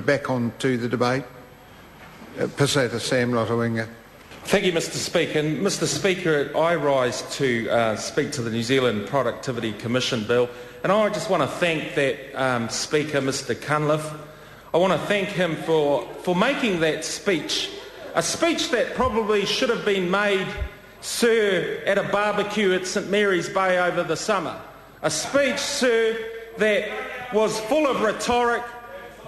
Back on to the debate. Pasota Sam Lottawinga. Thank you, Mr Speaker. And Mr Speaker, I rise to speak to the New Zealand Productivity Commission Bill. And I just want to thank that Speaker, Mr Cunliffe. I want to thank him for making that speech, a speech that probably should have been made, sir, at a barbecue at St Mary's Bay over the summer. A speech, sir, that was full of rhetoric,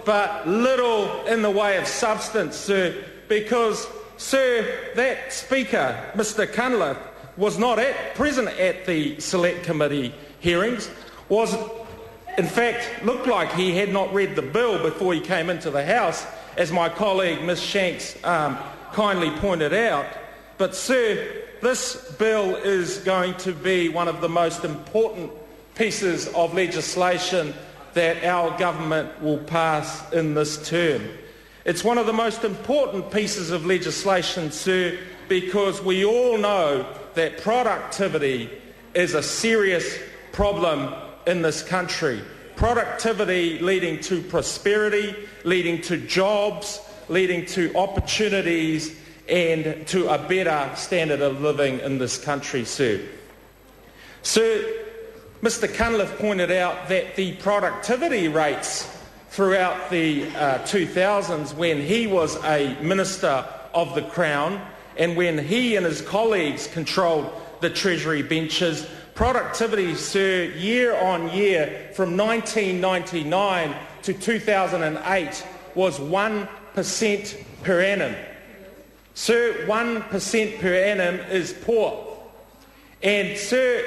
but little in the way of substance, sir, because, sir, that speaker, Mr Cunliffe, was not present at the Select Committee hearings, in fact, looked like he had not read the bill before he came into the House, as my colleague Ms Shanks kindly pointed out. But, sir, this bill is going to be one of the most important pieces of legislation that our government will pass in this term. It's one of the most important pieces of legislation, sir, because we all know that productivity is a serious problem in this country. Productivity leading to prosperity, leading to jobs, leading to opportunities and to a better standard of living in this country, sir. Sir, Mr Cunliffe pointed out that the productivity rates throughout the 2000s, when he was a Minister of the Crown and when he and his colleagues controlled the Treasury benches, productivity, sir, year on year from 1999 to 2008 was 1% per annum. Sir, 1% per annum is poor. And, sir,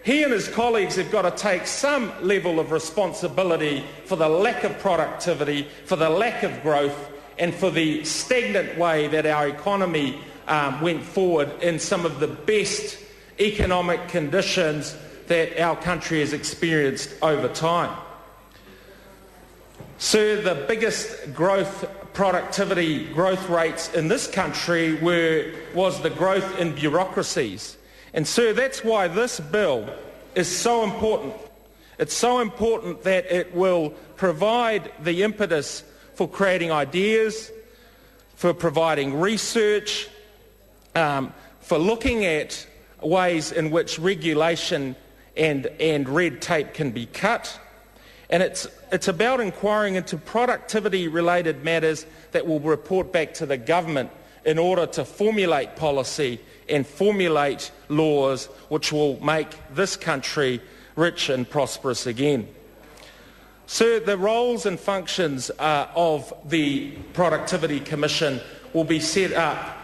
he and his colleagues have got to take some level of responsibility for the lack of productivity, for the lack of growth, and for the stagnant way that our economy went forward in some of the best economic conditions that our country has experienced over time. Sir, the biggest productivity growth rates in this country was the growth in bureaucracies. And, sir, that's why this bill is so important. It's so important that it will provide the impetus for creating ideas, for providing research, for looking at ways in which regulation and red tape can be cut. And it's about inquiring into productivity-related matters that will report back to the government in order to formulate policy and formulate laws which will make this country rich and prosperous again. Sir, the roles and functions of the Productivity Commission will be set up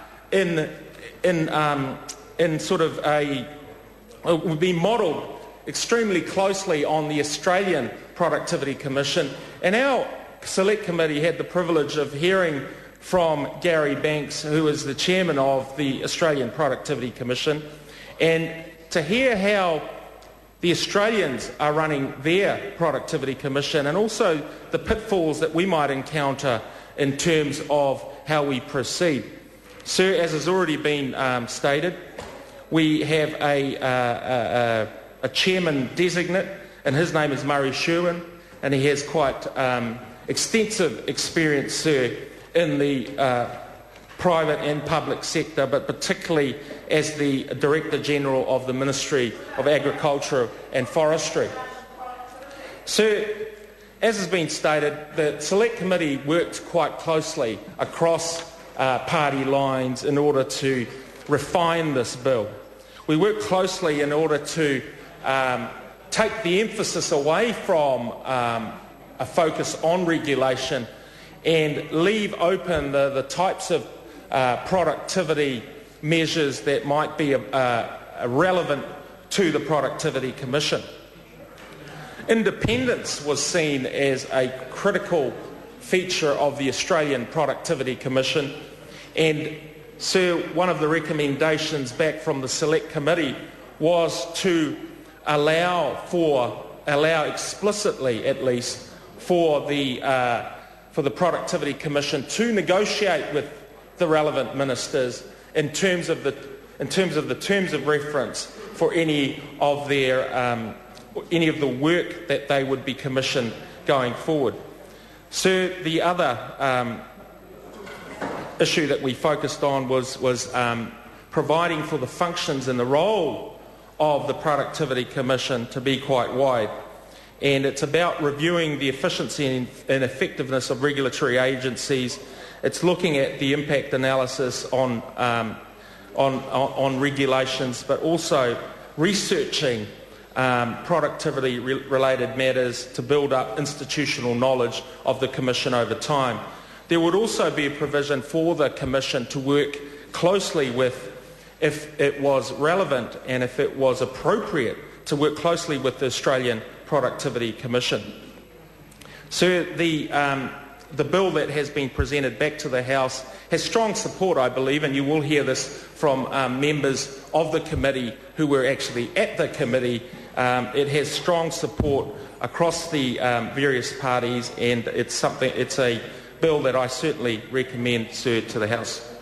will be modelled extremely closely on the Australian Productivity Commission. And our Select Committee had the privilege of hearing from Gary Banks, who is the chairman of the Australian Productivity Commission, and to hear how the Australians are running their Productivity Commission and also the pitfalls that we might encounter in terms of how we proceed. Sir, as has already been stated, we have a chairman designate, and his name is Murray Sherwin, and he has quite extensive experience, sir, in the private and public sector, but particularly as the Director General of the Ministry of Agriculture and Forestry. Sir, as has been stated, the Select Committee worked quite closely across party lines in order to refine this bill. We worked closely in order to take the emphasis away from a focus on regulation and leave open the types of productivity measures that might be relevant to the Productivity Commission. Independence was seen as a critical feature of the Australian Productivity Commission, and, sir, one of the recommendations back from the Select Committee was to allow explicitly at least for the Productivity Commission to negotiate with the relevant ministers in terms of the terms of reference for any of the work that they would be commissioned going forward. Sir, the other issue that we focused on was providing for the functions and the role of the Productivity Commission to be quite wide. And it's about reviewing the efficiency and effectiveness of regulatory agencies. It's looking at the impact analysis on regulations, but also researching productivity-related matters to build up institutional knowledge of the Commission over time. There would also be a provision for the Commission to work closely with, if it was relevant and if it was appropriate, to work closely with the Australian Productivity Commission. Sir, the bill that has been presented back to the House has strong support, I believe, and you will hear this from members of the committee who were actually at the committee. It has strong support across the various parties, and it's a bill that I certainly recommend, sir, to the House.